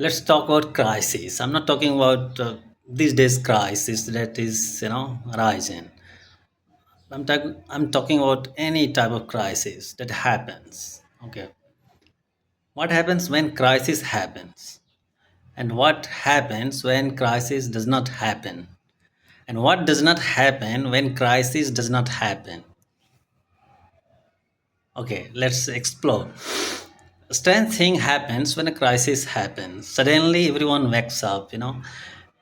Let's talk about crisis. I'm not talking about these days crisis that is, rising. I'm talking about any type of crisis that happens. Okay. What happens when crisis happens? And what happens when crisis does not happen? And what does not happen when crisis does not happen? Okay, let's explore. A strange thing happens when a crisis happens. Suddenly, everyone wakes up,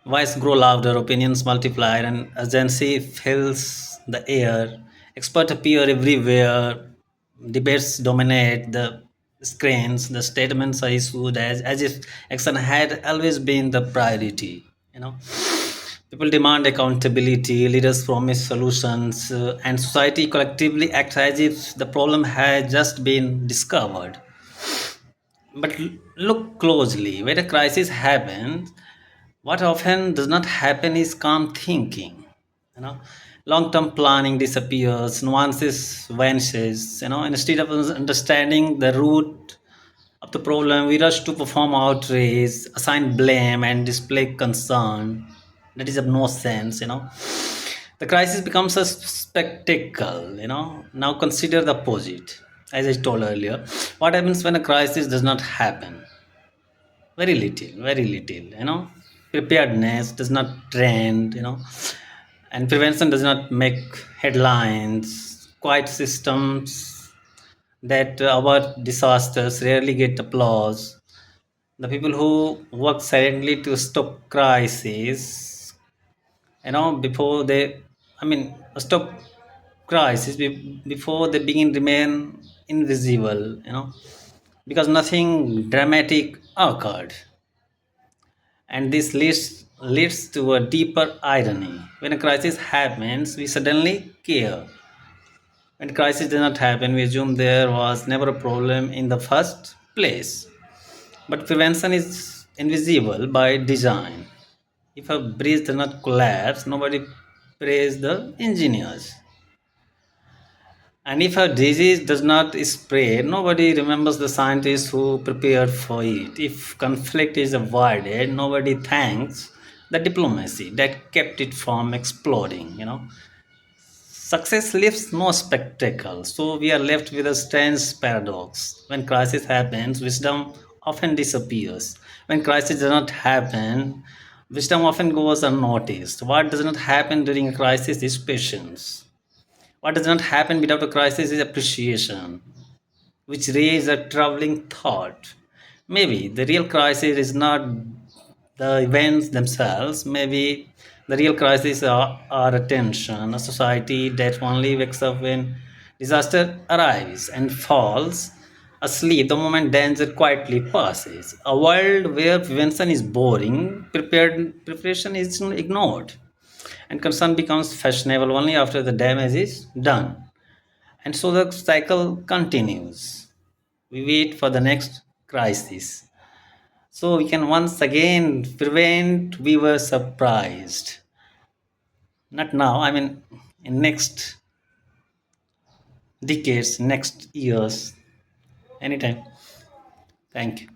voice grow louder, opinions multiply, and urgency fills the air. Experts appear everywhere. Debates dominate the screens. The statements are issued as if action had always been the priority. You know, people demand accountability. Leaders promise solutions, and society collectively acts as if the problem had just been discovered. But look closely. When a crisis happens, what often does not happen is calm thinking. You know, long-term planning disappears, nuances vanishes. Instead of understanding the root of the problem, we rush to perform outrage, assign blame, and display concern. That is of no sense. The crisis becomes a spectacle. Now consider the opposite. As I told earlier, what happens when a crisis does not happen? Very little, very little. Preparedness does not trend. And prevention does not make headlines. Quiet systems that avert disasters rarely get applause. The people who work silently to stop crises, before they, stop crisis before they begin remain invisible. Because nothing dramatic occurred. And this leads to a deeper irony. When a crisis happens, we suddenly care. When crisis does not happen, we assume there was never a problem in the first place. But prevention is invisible by design. If a bridge does not collapse, nobody praise the engineers. And if a disease does not spread, nobody remembers the scientists who prepared for it. If conflict is avoided, nobody thanks the diplomacy that kept it from exploding. Success leaves no spectacle, so we are left with a strange paradox. When crisis happens, wisdom often disappears. When crisis does not happen, wisdom often goes unnoticed. What does not happen during a crisis is patience. What does not happen without a crisis is appreciation, which raises a troubling thought. Maybe the real crisis is not the events themselves. Maybe the real crisis are our attention, a society that only wakes up when disaster arrives and falls asleep the moment danger quietly passes. A world where prevention is boring, preparation is ignored, and concern becomes fashionable only after the damage is done. And so the cycle continues. We wait for the next crisis. So we can once again prevent we were surprised. Not now, in next decades, next years, anytime. Thank you.